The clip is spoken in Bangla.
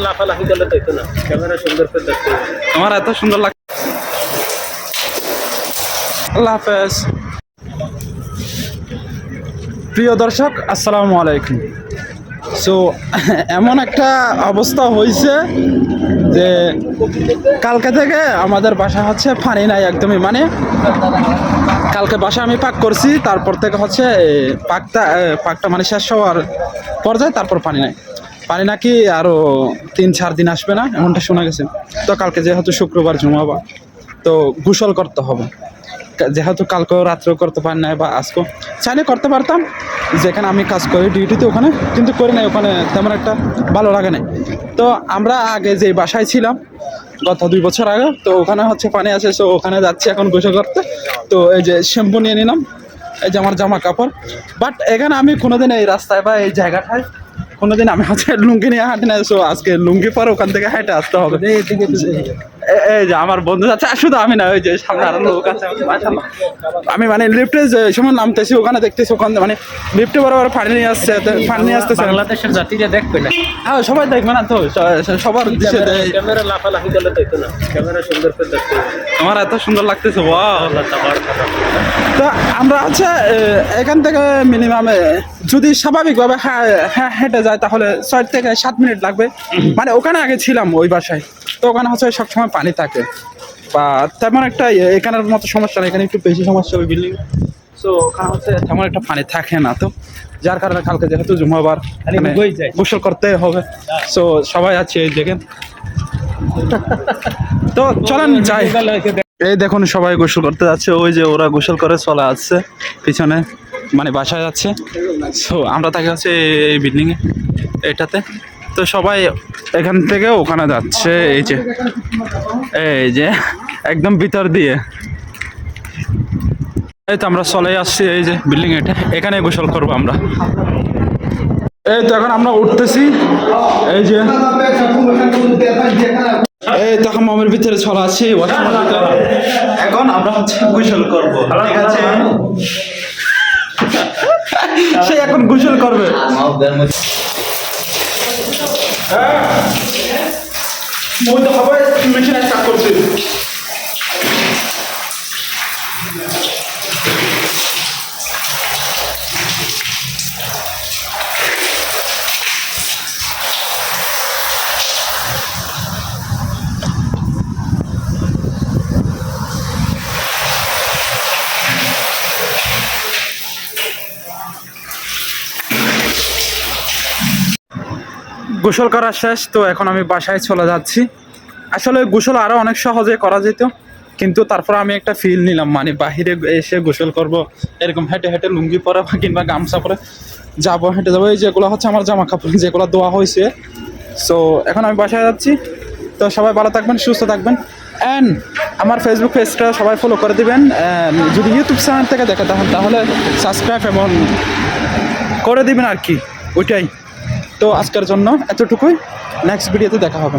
লাফালাফি করলে তো না, ক্যামেরা সুন্দর করে দেখতে আমার এত সুন্দর লাগে। আল্লাহ হাফেজ। প্রিয় দর্শক, আসসালামু আলাইকুম। সো এমন একটা অবস্থা হয়েছে যে কালকে থেকে আমাদের বাসা হচ্ছে পানি নাই একদমই, মানে কালকে বাসা আমি পাক করছি, তারপর থেকে হচ্ছে পাকটা মানে শেষ হওয়ার পর্যায়ে তারপর পানি নাই। পানি নাকি আরও 3-4 দিন আসবে না, এমনটা শোনা গেছে। তো কালকে যেহেতু শুক্রবার জুমাবার, তো গোসল করতে হবে। যেহেতু কালকেও রাত্রেও করতে পারি না, বা আজকেও চাইলে করতে পারতাম, যেখানে আমি কাজ করি ডিউটিতে ওখানে, কিন্তু করি নাই, ওখানে তেমন একটা ভালো লাগে না। তো আমরা আগে যে বাসায় ছিলাম গত 2 বছর আগে, তো ওখানে হচ্ছে পানি আছে, সো ওখানে যাচ্ছি এখন গোসল করতে। তো এই যে শ্যাম্পু নিয়ে নিলাম, এই যে আমার জামা কাপড়। বাট এখানে আমি কোনোদিন এই রাস্তায় বা এই জায়গাটায় কোনোদিন আমি হচ্ছে লুঙ্গি নিয়ে হাঁটি না। সো আজকে লুঙ্গি পরে ওখান থেকে হেঁটে আসতে হবে। এই যে আমার বন্ধু আছে, শুধু আমি না, ওই যে সামনে আরো লোক আছে। আমি মানে লিফটে যে সময় নামতেছি ওখানে দেখতেছি, ওখানে মানে লিফটে বরাবর পানি নিয়ে আসছে, পানি নিয়ে আসতেছে। বাংলাদেশের জাতিরা দেখবে না। হ্যাঁ, সবাই দেখবে না তো, সবার দেশে ক্যামেরা লাফালাফি করলে তো না, ক্যামেরা সুন্দর করে দেখতে আমার এত সুন্দর লাগতেছে। তো আমরা হচ্ছে এখান থেকে মিনিমাম যদি স্বাভাবিকভাবে হেঁটে যায় তাহলে 6 থেকে 7 মিনিট লাগবে। মানে ওখানে আগে ছিলাম ওই বাসায়, তো ওখানে হচ্ছে সবসময় পানি থাকে, বা তেমন একটা এখানের মতো সমস্যা না, এখানে একটু বেশি সমস্যা ওই বিল্ডিং। সো ওখানে হচ্ছে তেমন একটা পানি থাকে না, তো যার কারণে কালকে যেহেতু জুমাবার গোসল করতে হবে। সো সবাই আছে দেখেন, তো চলেন যাই। এই দেখুন সবাই গোসল করতে যাচ্ছে, ওই যে ওরা গোসল করে চলে আসছে পিছনে, মানে বাসায় যাচ্ছে। সো আমরা থাকি হচ্ছে এই বিল্ডিং এ এটাতে। তো সবাই এখান থেকে ওখানে যাচ্ছে, এই যে একদম ভিতর দিয়ে। এই তো আমরা চলে আসছি এই যে বিল্ডিং এটা, এখানে গোসল করবো আমরা। এই তো এখন আমরা উঠতেছি, এই যে এই তখন মামের ভিতরে চলা আছে। এখন আমরা হচ্ছে গোসল করবো, ঠিক আছে? সে এখন গোসল করবে। মেশিন স্টার্ট করছে। গোসল করা শেষ, তো এখন আমি বাসায় চলে যাচ্ছি। আসলে গোসল আরো অনেক সহজে করা যেত, কিন্তু তারপর আমি একটা ফিল নিলাম, মানে বাহিরে এসে গোসল করব, এরকম হেঁটে হেঁটে লুঙ্গি পরে বা কিংবা গামছা পরে যাবো, হেঁটে যাবো। এই যেগুলো হচ্ছে আমার জামা কাপড় যেগুলো ধোয়া হয়েছে। সো এখন আমি বাসায় যাচ্ছি। তো সবাই ভালো থাকবেন, সুস্থ থাকবেন, অ্যান্ড আমার ফেসবুক পেজটা সবাই ফলো করে দিবেন। যদি ইউটিউব চ্যানেল থেকে দেখে তাহলে সাবস্ক্রাইব এবং করে দিবেন আর কি, ওইটাই। তো আজকের জন্য এতটুকুই, নেক্সট ভিডিওতে দেখা হবে।